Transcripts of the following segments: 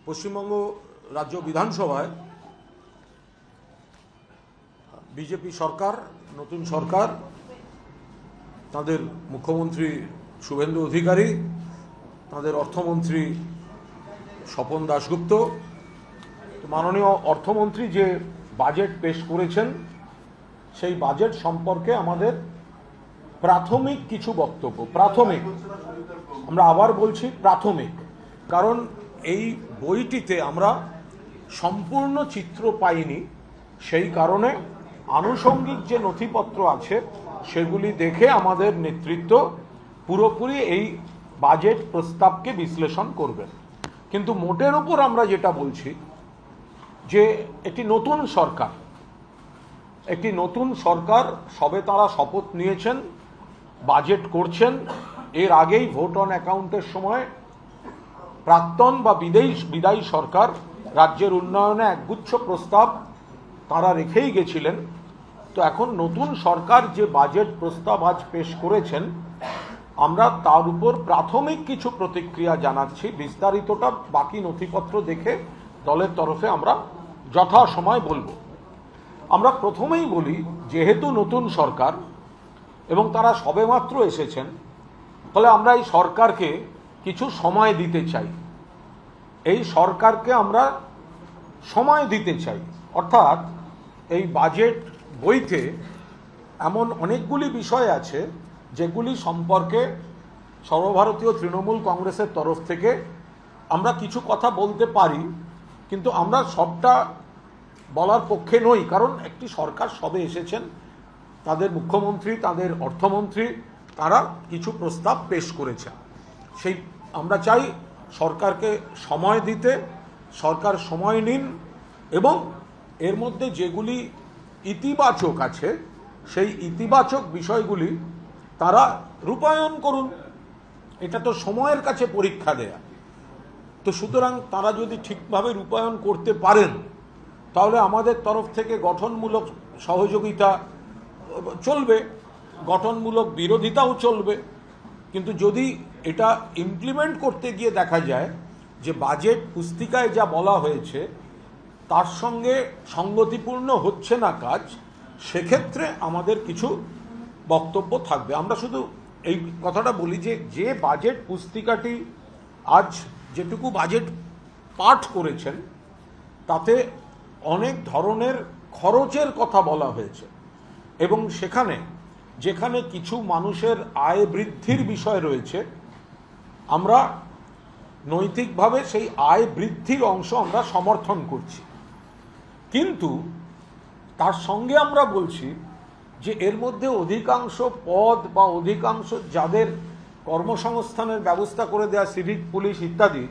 পশ্চিমবঙ্গ রাজ্য বিধানসভায় বিজেপি সরকার, নতুন সরকার, তাদের মুখ্যমন্ত্রী শুভেন্দু অধিকারী, তাদের অর্থমন্ত্রী স্বপন দাশগুপ্ত, মাননীয় অর্থমন্ত্রী যে বাজেট পেশ করেছেন সেই বাজেট সম্পর্কে আমাদের প্রাথমিক কিছু বক্তব্য। প্রাথমিক, আমরা আবার বলছি প্রাথমিক, কারণ এই বইটিতে আমরা সম্পূর্ণ চিত্র পাইনি। সেই কারণে আনুষঙ্গিক যে নথিপত্র আছে সেগুলি দেখে আমাদের নেতৃত্ব পুরোপুরি এই বাজেট প্রস্তাবকে বিশ্লেষণ করবেন। কিন্তু মোটের উপর আমরা যেটা বলছি যে একটি নতুন সরকার সবে তারা শপথ নিয়েছেন, বাজেট করছেন। এর আগেই ভোট অন অ্যাকাউন্টের সময় প্রাক্তন বা বিদায়ী সরকার রাজ্যের উন্নয়নে একগুচ্ছ প্রস্তাব তারা রেখেই গেছিলেন। তো এখন নতুন সরকার যে বাজেট প্রস্তাব আজ পেশ করেছেন, আমরা তার উপর প্রাথমিক কিছু প্রতিক্রিয়া জানাচ্ছি। বিস্তারিতটা বাকি নথিপত্র দেখে দলের তরফে আমরা যথাসময় বলবো। আমরা প্রথমেই বলি, যেহেতু নতুন সরকার এবং তারা সবেমাত্র এসেছেন, ফলে আমরা এই সরকারকে কিছু সময় দিতে চাই। এই সরকারকে আমরা সময় দিতে চাই, অর্থাৎ এই বাজেট বইতে এমন অনেকগুলি বিষয় আছে যেগুলি সম্পর্কে সর্বভারতীয় তৃণমূল কংগ্রেসের তরফ থেকে আমরা কিছু কথা বলতে পারি, কিন্তু আমরা সবটা বলার পক্ষে নই। কারণ একটি সরকার সবে এসেছেন, তাদের মুখ্যমন্ত্রী, তাদের অর্থমন্ত্রী, তারা কিছু প্রস্তাব পেশ করেছেন। সেই আমরা চাই সরকারকে সময় দিতে, সরকার সময় নিন এবং এর মধ্যে যেগুলি ইতিবাচক আছে সেই ইতিবাচক বিষয়গুলি তারা রূপায়ণ করুন। এটা তো সময়ের কাছে পরীক্ষা দেয়া। তো সুতরাং তারা যদি ঠিকভাবে রূপায়ণ করতে পারেন তাহলে আমাদের তরফ থেকে গঠনমূলক সহযোগিতা চলবে, গঠনমূলক বিরোধিতাও চলবে। কিন্তু যদি এটা ইমপ্লিমেন্ট করতে গিয়ে দেখা যায় যে বাজেট পুস্তিকায় যা বলা হয়েছে তার সঙ্গে সঙ্গতিপূর্ণ হচ্ছে না কাজ, সেক্ষেত্রে আমাদের কিছু বক্তব্য থাকবে। আমরা শুধু এই কথাটা বলি যে বাজেট পুস্তিকাটি আজ যেটুকু বাজেট পাঠ করেছেন তাতে অনেক ধরনের খরচের কথা বলা হয়েছে এবং যেখানে কিছু মানুষের আয় বৃদ্ধির বিষয় রয়েছে, আমরা নৈতিকভাবে সেই আয় বৃদ্ধির অংশ আমরা সমর্থন করছি। কিন্তু তার সঙ্গে আমরা বলছি যে এর মধ্যে অধিকাংশ পদ বা অধিকাংশ যাদের কর্মসংস্থানের ব্যবস্থা করে দেওয়া, সিভিক, পুলিশ ইত্যাদি,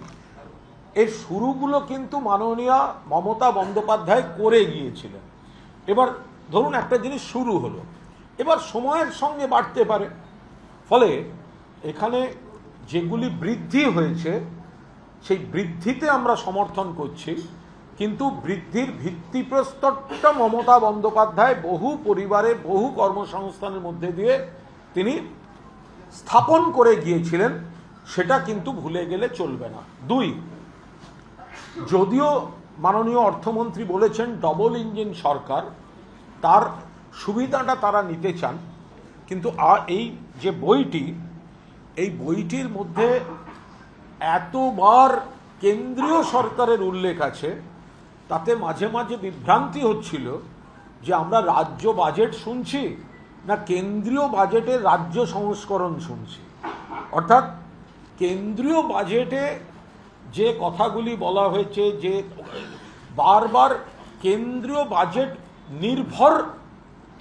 এর শুরুগুলো কিন্তু মাননীয়া মমতা বন্দ্যোপাধ্যায় করে গিয়েছিলেন। এবার ধরুন একটা জিনিস শুরু হলো, এবার সময়ের সঙ্গে বাড়তে পারে। ফলে এখানে যেগুলি বৃদ্ধি হয়েছে সেই বৃদ্ধিতে আমরা সমর্থন করছি, কিন্তু বৃদ্ধির ভিত্তিপ্রস্তরটা মমতা বন্দ্যোপাধ্যায় বহু পরিবারে, বহু কর্মসংস্থানের মধ্যে দিয়ে তিনি স্থাপন করে গিয়েছিলেন, সেটা কিন্তু ভুলে গেলে চলবে না। দুই, যদিও মাননীয় অর্থমন্ত্রী বলেছেন ডবল ইঞ্জিন সরকার, তার সুবিধাটা তারা নিতে চান, কিন্তু এই যে বইটি, এই বইটির মধ্যে এতবার কেন্দ্রীয় সরকারের উল্লেখ আছে, তাতে মাঝে মাঝে বিভ্রান্তি হচ্ছিল যে আমরা রাজ্য বাজেট শুনছি না কেন্দ্রীয় বাজেটের রাজ্য সংস্করণ শুনছি। অর্থাৎ কেন্দ্রীয় বাজেটে যে কথাগুলি বলা হয়েছে, যে বারবার কেন্দ্রীয় বাজেট নির্ভর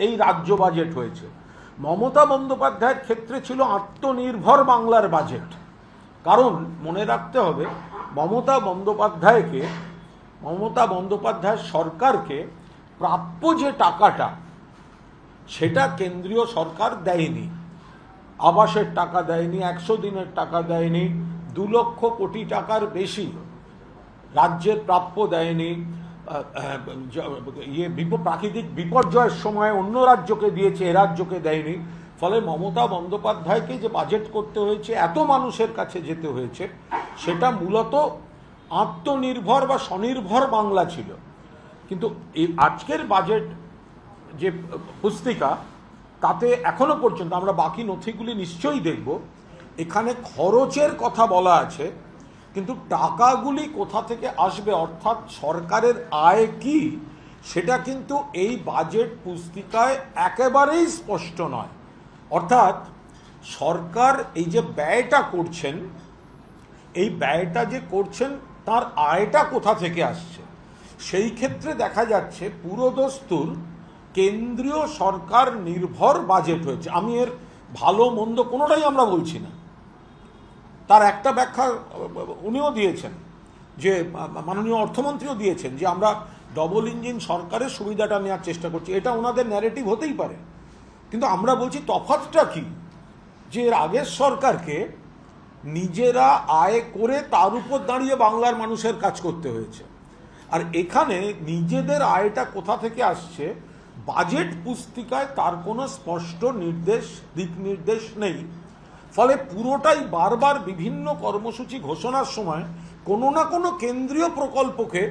এই রাজ্য বাজেট হয়েছে, মমতা বন্দ্যোপাধ্যায়ের ক্ষেত্রে ছিল আত্মনির্ভর বাংলার বাজেট। কারণ মনে রাখতে হবে, মমতা বন্দ্যোপাধ্যায় সরকারকে প্রাপ্য যে টাকাটা সেটা কেন্দ্রীয় সরকার দেয়নি। আবাসের টাকা দেয়নি, 100 দিনের টাকা দেয়নি, 2 লক্ষ কোটি টাকার বেশি রাজ্যের প্রাপ্য দেয়নি। প্রাকৃতিক বিপর্যয়ের সময় অন্য রাজ্যকে দিয়েছে, এ রাজ্যকে দেয়নি। ফলে মমতা বন্দ্যোপাধ্যায়কে যে বাজেট করতে হয়েছে, এত মানুষের কাছে যেতে হয়েছে, সেটা মূলত আত্মনির্ভর বা স্বনির্ভর বাংলা ছিল। কিন্তু এই আজকের বাজেট যে পুস্তিকা, তাতে এখনো পর্যন্ত আমরা বাকি নথিগুলি নিশ্চয়ই দেখব, এখানে খরচের কথা বলা আছে, কিন্তু টাকাগুলি কোথা থেকে আসবে অর্থাৎ সরকারের আয় কি, সেটা কিন্তু এই বাজেট পুস্তিকায় একেবারেই স্পষ্ট নয়। অর্থাৎ সরকার এই যে ব্যয়টা করছেন, এই ব্যয়টা যে করছেন তার আয়টা কোথা থেকে আসছে, সেই ক্ষেত্রে দেখা যাচ্ছে পুরোদস্তুর কেন্দ্রীয় সরকার নির্ভর বাজেট হয়েছে। আমি এর ভালো মন্দ কোনোটাই আমরা বলছি না, তার একটা ব্যাখ্যা উনিও দিয়েছেন, যে মাননীয় অর্থমন্ত্রীও দিয়েছেন, যে আমরা ডবল ইঞ্জিন সরকারের সুবিধাটা নেওয়ার চেষ্টা করছি। এটা ওনাদের ন্যারেটিভ হতেই পারে, কিন্তু আমরা বলছি তফাৎটা কি, যে এর আগের সরকারকে নিজেরা আয় করে তার উপর দাঁড়িয়ে বাংলার মানুষের কাজ করতে হয়েছে। আর এখানে নিজেদের আয়টা কোথা থেকে আসছে বাজেট পুস্তিকায় তার কোনো স্পষ্ট দিক নির্দেশ নেই। ফলে পুরোটাই বারবার বিভিন্ন কর্মসূচি ঘোষণার সময় কোনো না কোনো কেন্দ্রীয় প্রকল্পকে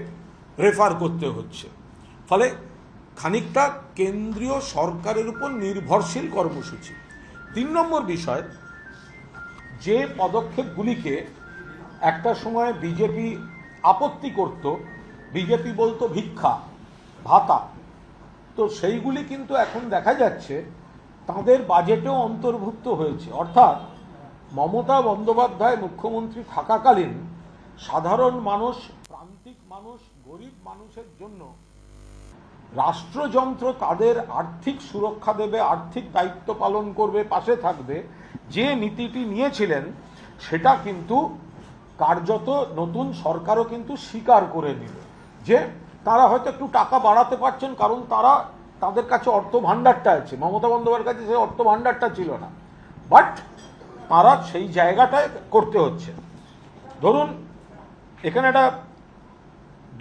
রেফার করতে হচ্ছে। ফলে খানিকটা কেন্দ্রীয় সরকারের উপর নির্ভরশীল কর্মসূচি। 3 নম্বর বিষয়, যে পদক্ষেপগুলিকে একটা সময় বিজেপি আপত্তি করত, বিজেপি বলতো ভিক্ষা ভাতা, তো সেইগুলি কিন্তু এখন দেখা যাচ্ছে তাদের বাজেটেও অন্তর্ভুক্ত হয়েছে। অর্থাৎ মমতা বন্দ্যোপাধ্যায় মুখ্যমন্ত্রী থাকাকালীন সাধারণ মানুষ, প্রান্তিক মানুষ, গরিব মানুষের জন্য রাষ্ট্রযন্ত্র তাদের আর্থিক সুরক্ষা দেবে, আর্থিক দায়িত্ব পালন করবে, পাশে থাকবে, যে নীতিটি নিয়েছিলেন সেটা কিন্তু কার্যত নতুন সরকারও কিন্তু স্বীকার করে নিল, যে তারা হয়তো একটু টাকা বাড়াতে পারছেন কারণ তাদের কাছে অর্থ ভাণ্ডারটা আছে, মমতা বন্দ্যোপাধ্যায়ের কাছে সেই অর্থ ভাণ্ডারটা ছিল না, বাট তারা সেই জায়গাটায় করতে হচ্ছে। ধরুন এখানে একটা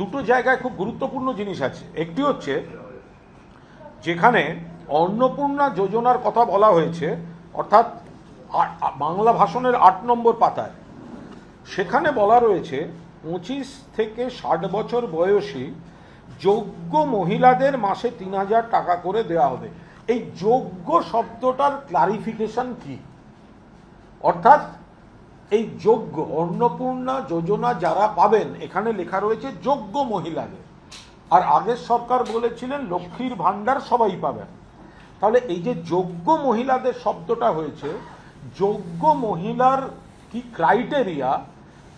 দুটো জায়গায় খুব গুরুত্বপূর্ণ জিনিস আছে। একটি হচ্ছে যেখানে অন্নপূর্ণা যোজনার কথা বলা হয়েছে, অর্থাৎ বাংলা ভাষণের 8 নম্বর পাতায়, সেখানে বলা রয়েছে 25 থেকে 60 বছর বয়সী যোগ্য মহিলাদের মাসে 3000 টাকা করে দেওয়া হবে। এই যোগ্য শব্দটার ক্লারিফিকেশন কি? অর্থাৎ এই যোগ্য অন্নপূর্ণা যোজনা যারা পাবেন, এখানে লেখা রয়েছে যোগ্য মহিলাদের, আর আগের সরকার বলেছিলেন লক্ষ্মীর ভাণ্ডার সবাই পাবেন। তাহলে এই যে যোগ্য মহিলাদের শব্দটা হয়েছে, যোগ্য মহিলার কি ক্রাইটেরিয়া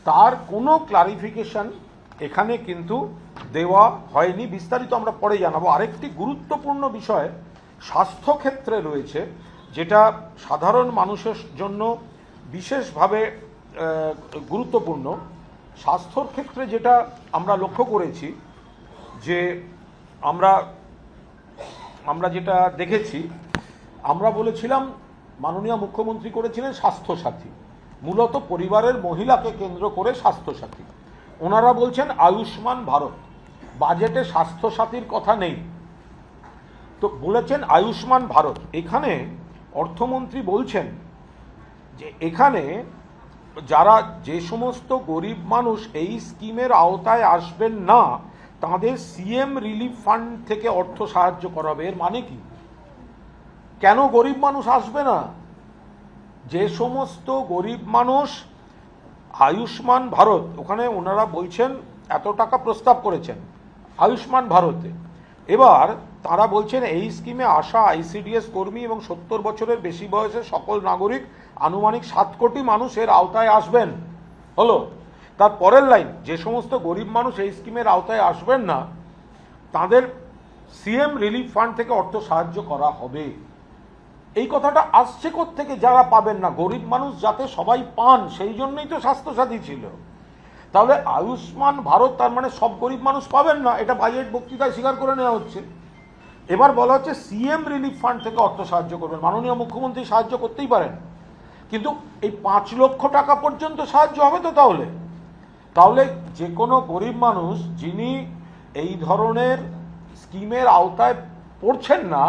তার কোনো ক্লারিফিকেশন এখানে কিন্তু দেওয়া হয়নি। বিস্তারিত আমরা পরে জানাবো। আরেকটি গুরুত্বপূর্ণ বিষয় স্বাস্থ্যক্ষেত্রে রয়েছে, যেটা সাধারণ মানুষের জন্য বিশেষভাবে গুরুত্বপূর্ণ। স্বাস্থ্যর ক্ষেত্রে যেটা আমরা লক্ষ্য করেছি, যে আমরা যেটা দেখেছি, আমরা বলেছিলাম, মাননীয় মুখ্যমন্ত্রী করেছিলেন স্বাস্থ্যসাথী, মূলত পরিবারের মহিলাকে কেন্দ্র করে স্বাস্থ্যসাথী। ওনারা বলছেন আয়ুষ্মান ভারত, বাজেটে স্বাস্থ্যসাথীর কথা নেই, তো বলেছেন আয়ুষ্মান ভারত। এখানে অর্থমন্ত্রী বলছেন যে এখানে যে সমস্ত গরিব মানুষ এই স্কিমের আওতায় আসবেন না, তাদের সিএম রিলিফ ফান্ড থেকে অর্থ সাহায্য করা হবে। এর মানে কি? কেন গরিব মানুষ আসবে না? যে সমস্ত গরিব মানুষ আয়ুষ্মান ভারত, ওখানে ওনারা বলছেন এত টাকা প্রস্তাব করেছেন আয়ুষ্মান ভারতে, এবার তারা বলছেন এই স্কিমে আসা আইসিডিএস কর্মী এবং 70 বছরের বেশি বয়সের সকল নাগরিক, আনুমানিক 7 কোটি মানুষ এর আওতায় আসবেন। হলো, তার পরের লাইন, যে সমস্ত গরিব মানুষ এই স্কিমের আওতায় আসবেন না, তাদের সিএম রিলিফ ফান্ড থেকে অর্থ সাহায্য করা হবে। এই কথাটা আসছে কোত্থেকে? যারা পাবেন না, গরিব মানুষ যাতে সবাই পান, সেই জন্যই তো স্বাস্থ্যসাথী ছিল। তাহলে আয়ুষ্মান ভারত তার মানে সব গরিব মানুষ পাবেন না, এটা বাজেট বক্তৃতায় স্বীকার করে নেওয়া হচ্ছে। এবার বলা হচ্ছে সিএম রিলিফ ফান্ড থেকে অর্থ সাহায্য করবেন। মাননীয় মুখ্যমন্ত্রী সাহায্য করতেই পারেন, কিন্তু এই 5 লক্ষ টাকা পর্যন্ত সাহায্য হবে তো? তাহলে যে কোনো গরিব মানুষ যিনি এই ধরনের স্কিমের আওতায় পড়ছেন না,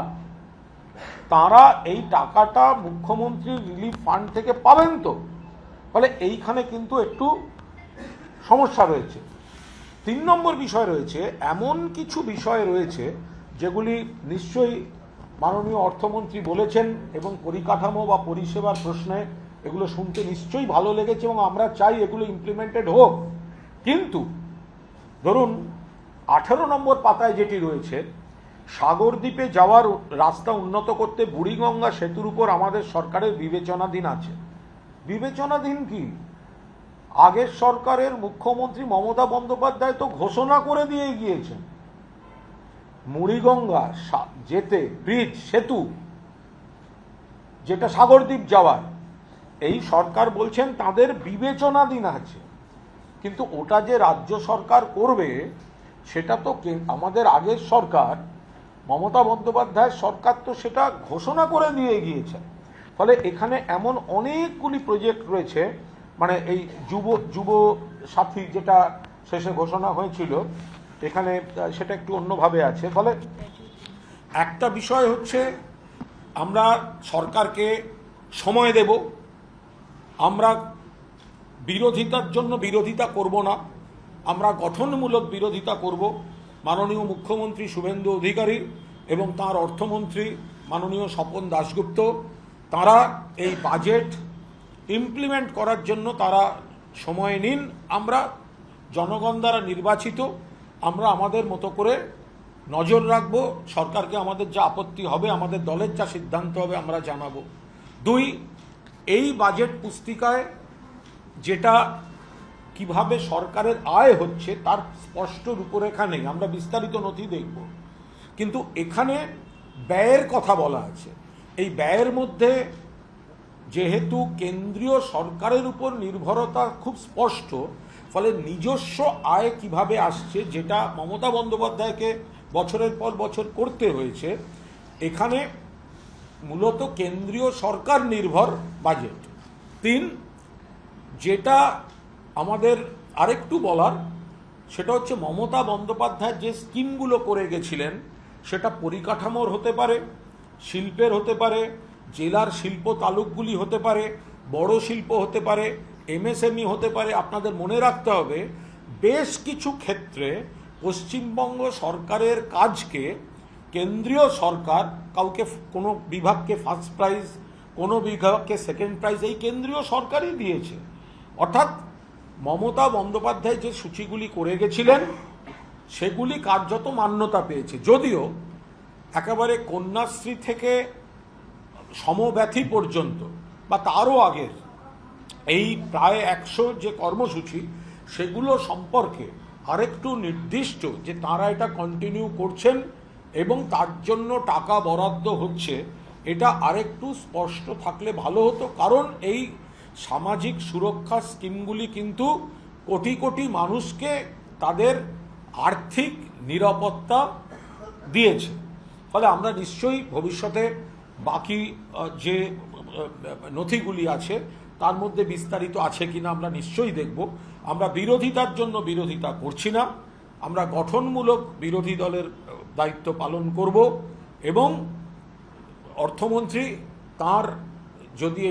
তারা এই টাকাটা মুখ্যমন্ত্রী রিলিফ ফান্ড থেকে পাবেন তো? ফলে এইখানে কিন্তু একটু সমস্যা রয়েছে। 3 নম্বর বিষয় রয়েছে, এমন কিছু বিষয় রয়েছে যেগুলি নিশ্চয়ই মাননীয় অর্থমন্ত্রী বলেছেন এবং পরিকাঠামো বা পরিষেবার প্রশ্নে এগুলো শুনতে নিশ্চয়ই ভালো লেগেছে এবং আমরা চাই এগুলো ইমপ্লিমেন্টেড হোক। কিন্তু ধরুন 18 নম্বর পাতায় যেটি রয়েছে, সাগরদ্বীপে যাওয়ার রাস্তা উন্নত করতে বুড়িগঙ্গা সেতুর উপর আমাদের সরকারের বিবেচনাধীন আছে। বিবেচনাধীন কি? আগের সরকারের মুখ্যমন্ত্রী মমতা বন্দ্যোপাধ্যায় তো ঘোষণা করে দিয়ে গিয়েছেন মুড়িগঙ্গা যেতে ব্রিজ সেতু যেটা সাগরদ্বীপ যাওয়ার, এই সরকার বলছেন তাদের বিবেচনাধীন আছে। কিন্তু ওটা যে রাজ্য সরকার করবে সেটা তো আমাদের আগের সরকার মমতা বন্দ্যোপাধ্যায়ের সরকার তো সেটা ঘোষণা করে দিয়ে গিয়েছে। ফলে এখানে এমন অনেকগুলি প্রজেক্ট রয়েছে, মানে এই যুব সাথী যেটা শেষে ঘোষণা হয়েছিল এখানে সেটা একটু অন্যভাবে আছে। ফলে একটা বিষয় হচ্ছে আমরা সরকারকে সময় দেব, আমরা বিরোধিতার জন্য বিরোধিতা করব না, আমরা গঠনমূলক বিরোধিতা করব। মাননীয় মুখ্যমন্ত্রী শুভেন্দু অধিকারী এবং তার অর্থমন্ত্রী মাননীয় স্বপন দাশগুপ্ত তারা এই বাজেট ইমপ্লিমেন্ট করার জন্য তারা সময় নিন। আমরা জনগণ দ্বারা নির্বাচিত, আমরা আমাদের মতো করে নজর রাখব, সরকারকে আমাদের যা আপত্তি হবে, আমাদের দলের যা সিদ্ধান্ত হবে আমরা জানাবো। 2, এই বাজেট পুস্তিকায় যেটা কিভাবে সরকারের আয় হচ্ছে তার স্পষ্ট রূপরেখা নেই, আমরা বিস্তারিত নথি দেখব, কিন্তু এখানে ব্যয়ের কথা বলা আছে। এই ব্যয়ের মধ্যে যেহেতু কেন্দ্রীয় সরকারের উপর নির্ভরতা খুব স্পষ্ট, ফলে নিজস্ব আয় কিভাবে আসছে যেটা মমতা বন্দ্যোপাধ্যায়কে বছরের পর বছর করতে হয়েছে, এখানে মূলত কেন্দ্রীয় সরকার নির্ভর বাজেট। 3, যেটা আমাদের আরেকটু বলার সেটা হচ্ছে মমতা বন্দ্যোপাধ্যায় যে স্কিমগুলো করে গেছিলেন সেটা পরিকাঠামোর হতে পারে, শিল্পের হতে পারে, জেলার শিল্প তালুকগুলি হতে পারে, বড় শিল্প হতে পারে, এমএসএমই হতে পারে। আপনাদের মনে রাখতে হবে বেশ কিছু ক্ষেত্রে পশ্চিমবঙ্গ সরকারের কাজকে কেন্দ্রীয় সরকার কাউকে কোনো বিভাগকে ফার্স্ট প্রাইজ, কোনো বিভাগকে সেকেন্ড প্রাইজ এই কেন্দ্রীয় সরকারই দিয়েছে। অর্থাৎ মমতা বন্দ্যোপাধ্যায় যে সূচিগুলি করে গেছিলেন সেগুলি কার্যত মান্যতা পেয়েছে। যদিও একেবারে কন্যাশ্রী থেকে সমব্যথী পর্যন্ত বা তারও আগের এই প্রায় 100 যে কর্মসূচি সেগুলো সম্পর্কে আরেকটু নির্দিষ্ট যে তারা এটা কন্টিনিউ করছেন এবং তার জন্য টাকা বরাদ্দ হচ্ছে, এটা আরেকটু স্পষ্ট থাকলে ভালো হতো। কারণ এই সামাজিক সুরক্ষা স্কিমগুলি কিন্তু কোটি কোটি মানুষকে তাদের আর্থিক নিরাপত্তা দিয়েছে। ফলে আমরা নিশ্চয়ই ভবিষ্যতে বাকি যে নথিগুলি আছে তার মধ্যে বিস্তারিত আছে কিনা আমরা নিশ্চয়ই দেখব। আমরা বিরোধিতার জন্য বিরোধিতা করছি না, আমরা গঠনমূলক বিরোধী দলের দায়িত্ব পালন করব এবং অর্থমন্ত্রী তার যদি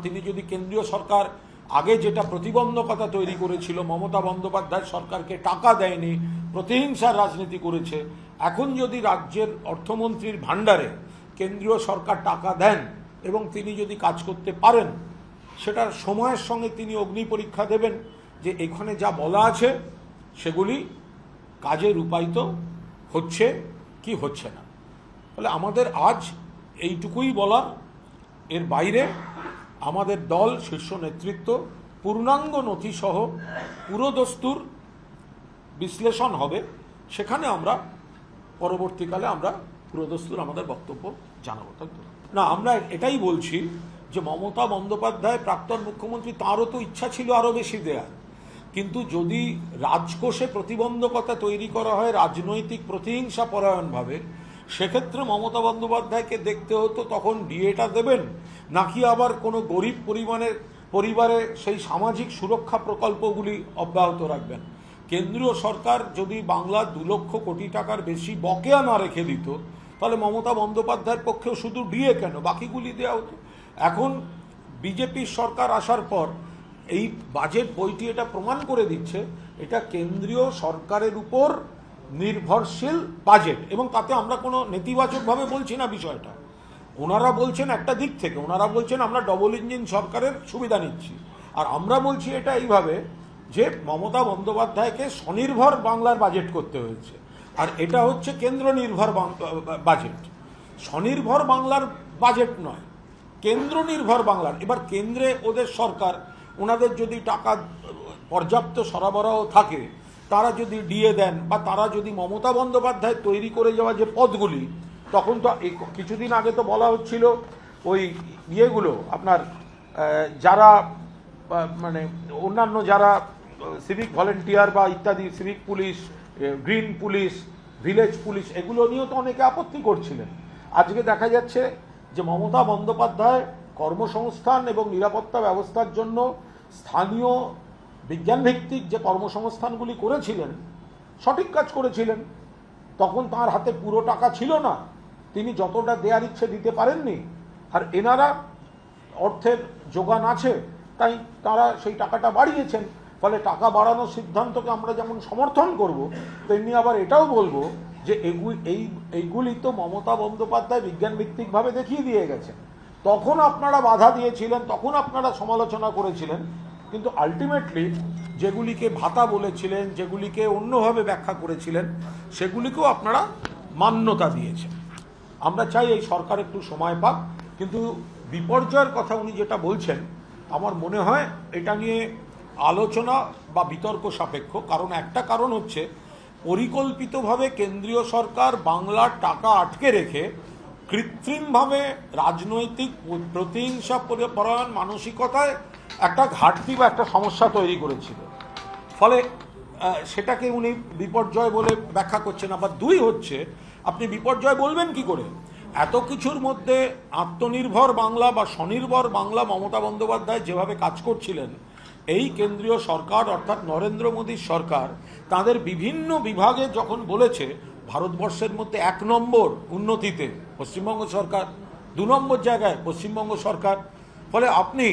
তিনি যদি কেন্দ্রীয় সরকার আগে যেটা প্রতিবন্ধকতা তৈরি করেছিল, মমতা বন্দ্যোপাধ্যায় সরকারকে টাকা দেয়নি, প্রতিহিংসার রাজনীতি করেছে, এখন যদি রাজ্যের অর্থমন্ত্রীর ভাণ্ডারে কেন্দ্রীয় সরকার টাকা দেন এবং তিনি যদি কাজ করতে পারেন, সেটার সময়ের সঙ্গে তিনি অগ্নি পরীক্ষা দেবেন যে এখানে যা বলা আছে সেগুলি কাজে রূপায়িত হচ্ছে কি হচ্ছে না। ফলে আমাদের আজ এইটুকুই বলার, এর বাইরে আমাদের দল শীর্ষ নেতৃত্ব পূর্ণাঙ্গ নথিসহ পুরোদস্তুর বিশ্লেষণ হবে, সেখানে আমরা পরবর্তীকালে আমরা পুরোদস্তুর আমাদের বক্তব্য জানাবো। তাই তো না, আমরা এটাই বলছি যে মমতা বন্দ্যোপাধ্যায় প্রাক্তন মুখ্যমন্ত্রী, তারও তো ইচ্ছা ছিল আরও বেশি দেয়া, কিন্তু যদি রাজকোষে প্রতিবন্ধকতা তৈরি করা হয় রাজনৈতিক প্রতিহিংসা পরায়ণভাবে, সেক্ষেত্রে মমতা বন্দ্যোপাধ্যায়কে দেখতে হতো তখন ডিএটা দেবেন নাকি আবার কোনো গরিব পরিবারে সেই সামাজিক সুরক্ষা প্রকল্পগুলি অব্যাহত রাখবেন। কেন্দ্রীয় সরকার যদি বাংলা 2 লক্ষ কোটি টাকার বেশি বকেয়া না রেখে দিত, তাহলে মমতা বন্দ্যোপাধ্যায়ের পক্ষেও শুধু ডিএ কেন, বাকিগুলি দেওয়া হতো। এখন বিজেপির সরকার আসার পর এই বাজেট বইটি এটা প্রমাণ করে দিচ্ছে এটা কেন্দ্রীয় সরকারের উপর নির্ভরশীল বাজেট, এবং তাতে আমরা কোনো নেতিবাচকভাবে বলছি না বিষয়টা। ওনারা বলছেন একটা দিক থেকে, ওনারা বলছেন আমরা ডবল ইঞ্জিন সরকারের সুবিধা নিচ্ছি, আর আমরা বলছি এটা এইভাবে যে মমতা বন্দ্যোপাধ্যায়কে স্বনির্ভর বাংলার বাজেট করতে হয়েছে, আর এটা হচ্ছে কেন্দ্র নির্ভর বাজেট। স্বনির্ভর বাংলার বাজেট নয়, কেন্দ্র নির্ভর বাংলার। এবার কেন্দ্রে ওদের সরকার, ওনাদের যদি টাকা পর্যাপ্ত সরবরাহ থাকে, তারা যদি দিয়ে দেন বা তারা যদি মমতা বন্দ্যোপাধ্যায় তৈরি করে যাওয়া যে পদগুলি, তখন তো কিছুদিন আগে তো বলা হচ্ছিল ওই ইয়েগুলো আপনার যারা মানে অন্যান্য যারা সিভিক ভলেন্টিয়ার বা ইত্যাদি, civic police, green police, village police, এগুলো নিয়েও তো অনেকে আপত্তি করছিলেন। আজকে দেখা যাচ্ছে যে মমতা বন্দ্যোপাধ্যায় কর্মসংস্থান এবং নিরাপত্তা ব্যবস্থার জন্য স্থানীয় বিজ্ঞানভিত্তিক যে কর্মসংস্থানগুলি করেছিলেন, সঠিক কাজ করেছিলেন। তখন তার হাতে পুরো টাকা ছিল না, তিনি যতটা দেওয়ার ইচ্ছে দিতে পারেননি, আর এনারা অর্থের যোগান আছে তাই তারা সেই টাকাটা বাড়িয়েছেন। ফলে টাকা বাড়ানোর সিদ্ধান্তকে আমরা যেমন সমর্থন করব, তেমনি আবার এটাও বলবো যে এইগুলি তো মমতা বন্দ্যোপাধ্যায় বিজ্ঞানভিত্তিকভাবে দেখিয়ে দিয়ে গেছেন। তখন আপনারা বাধা দিয়েছিলেন, তখন আপনারা সমালোচনা করেছিলেন, কিন্তু আলটিমেটলি যেগুলিকে ভাতা বলেছিলেন, যেগুলিকে অন্যভাবে ব্যাখ্যা করেছিলেন, সেগুলিকেও আপনারা মান্যতা দিয়েছেন। আমরা চাই এই সরকার একটু সময় পাক, কিন্তু বিপর্যয়ের কথা উনি যেটা বলছেন আমার মনে হয় এটা নিয়ে আলোচনা বা বিতর্ক সাপেক্ষ। কারণ একটা কারণ হচ্ছে পরিকল্পিতভাবে কেন্দ্রীয় সরকার বাংলার টাকা আটকে রেখে কৃত্রিমভাবে রাজনৈতিক প্রতিহিংসা পরায়ণ মানসিকতায় একটা ঘাটতি বা একটা সমস্যা তৈরি করেছিল। ফলে সেটাকে উনি বিপর্যয় বলে ব্যাখ্যা করছেন। আবার দুই হচ্ছে, আপনি বিপর্যয় বলবেন কি করে? এত কিছুর মধ্যে আত্মনির্ভর বাংলা বা স্বনির্ভর বাংলা মমতা বন্দ্যোপাধ্যায় যেভাবে কাজ করছিলেন, এই কেন্দ্রীয় সরকার অর্থাৎ নরেন্দ্র মোদীর সরকার তাদের বিভিন্ন বিভাগে যখন বলেছে ভারতবর্ষের মধ্যে 1 নম্বর উন্নতিতে পশ্চিমবঙ্গ সরকার, 2 নম্বর জায়গায় পশ্চিমবঙ্গ সরকার। ফলে আপনি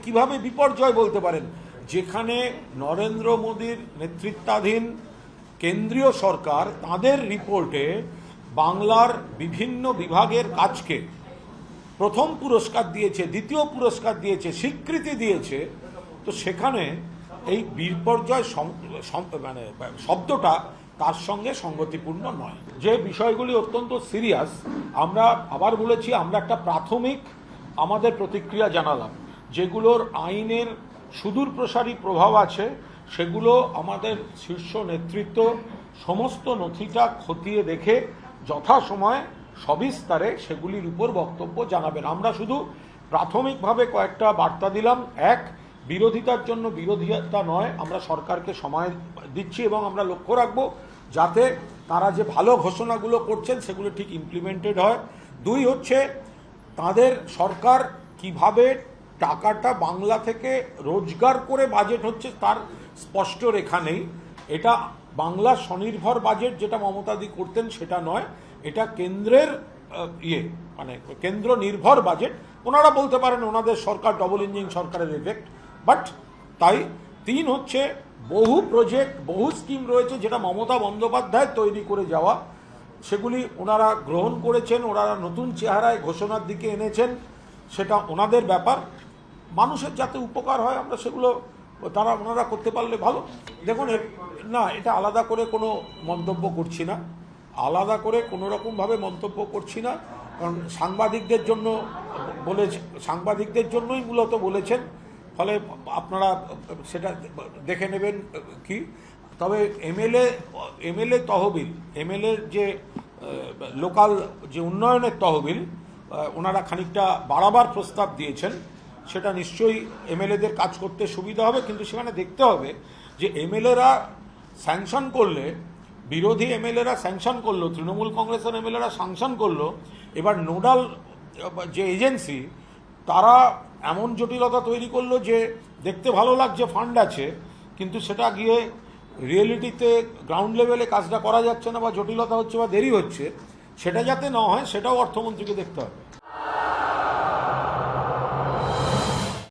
কিভাবে বিপর্যয় বলতে পারেন, যেখানে নরেন্দ্র মোদীর নেতৃত্বাধীন কেন্দ্রীয় সরকার তাদের রিপোর্টে বাংলার বিভিন্ন বিভাগের কাজকে প্রথম পুরস্কার দিয়েছে, দ্বিতীয় পুরস্কার দিয়েছে, স্বীকৃতি দিয়েছে, তো সেখানে এই বিপর্যয় মানে শব্দটা তার সঙ্গে সঙ্গতিপূর্ণ নয়। যে বিষয়গুলি অত্যন্ত সিরিয়াস, আমরা আবার বলেছি, আমরা একটা প্রাথমিক আমাদের প্রতিক্রিয়া জানালাম। যেগুলোর আইনের সুদূর প্রসারী প্রভাব আছে সেগুলো আমাদের শীর্ষ নেতৃত্ব সমস্ত নথিটা খতিয়ে দেখে যথাসময়ে সবিস্তারে সেগুলির উপর বক্তব্য জানাবেন। আমরা শুধু প্রাথমিকভাবে কয়েকটা বার্তা দিলাম। এক, বিরোধিতার জন্য বিরোধিতা নয়, আমরা সরকারকে সময় দিচ্ছি এবং আমরা লক্ষ্য রাখবো যাতে তারা যে ভালো ঘোষণাগুলো করছেন সেগুলো ঠিক ইমপ্লিমেন্টেড হয়। দুই হচ্ছে, তাদের সরকার কিভাবে টাকাটা বাংলা থেকে রোজগার করে বাজেট হচ্ছে তার স্পষ্ট রেখা নেই। এটা বাংলা স্বনির্ভর বাজেট যেটা মমতাদি করতেন সেটা নয়, এটা কেন্দ্রের মানে কেন্দ্র নির্ভর বাজেট। ওনারা বলতে পারেন ওনাদের সরকার ডবল ইঞ্জিন সরকারের এফেক্ট, বাট তাই। 3 হচ্ছে, বহু প্রজেক্ট, বহু স্কিম রয়েছে যেটা মমতা বন্দ্যোপাধ্যায় তৈরি করে যাওয়া, সেগুলি ওনারা গ্রহণ করেছেন, ওনারা নতুন চেহারায় ঘোষণার দিকে এনেছেন, সেটা ওনাদের ব্যাপার। মানুষের যাতে উপকার হয় আমরা সেগুলো ওনারা করতে পারলে ভালো। দেখুন না, এটা আলাদা করে কোনো মন্তব্য করছি না, আলাদা করে কোনো রকমভাবে মন্তব্য করছি না, কারণ সাংবাদিকদের জন্যই মূলত বলেছেন। ফলে আপনারা সেটা দেখে নেবেন কি। তবে এমএলএ তহবিল, এমএলএর যে লোকাল যে উন্নয়নের তহবিল ওনারা খানিকটা বাড়াবার প্রস্তাব দিয়েছেন, সেটা নিশ্চয়ই এমএলএদের কাজ করতে সুবিধা হবে। কিন্তু সেখানে দেখতে হবে যে এমএলএরা স্যাংশন করলে, বিরোধী এমএলএরা স্যাংশন করলো, তৃণমূল কংগ্রেসের এমএলএরা স্যাংশন করলো, এবার নোডাল যে এজেন্সি তারা এমন জটিলতা তৈরি করলো যে দেখতে ভালো লাগছে ফান্ড আছে, কিন্তু সেটা গিয়ে রিয়েলিটিতে গ্রাউন্ড লেভেলে কাজটা করা যাচ্ছে না, বা জটিলতা হচ্ছে বা দেরি হচ্ছে। সেটা যাতে না হয় সেটাও অর্থমন্ত্রীকে দেখতে হবে।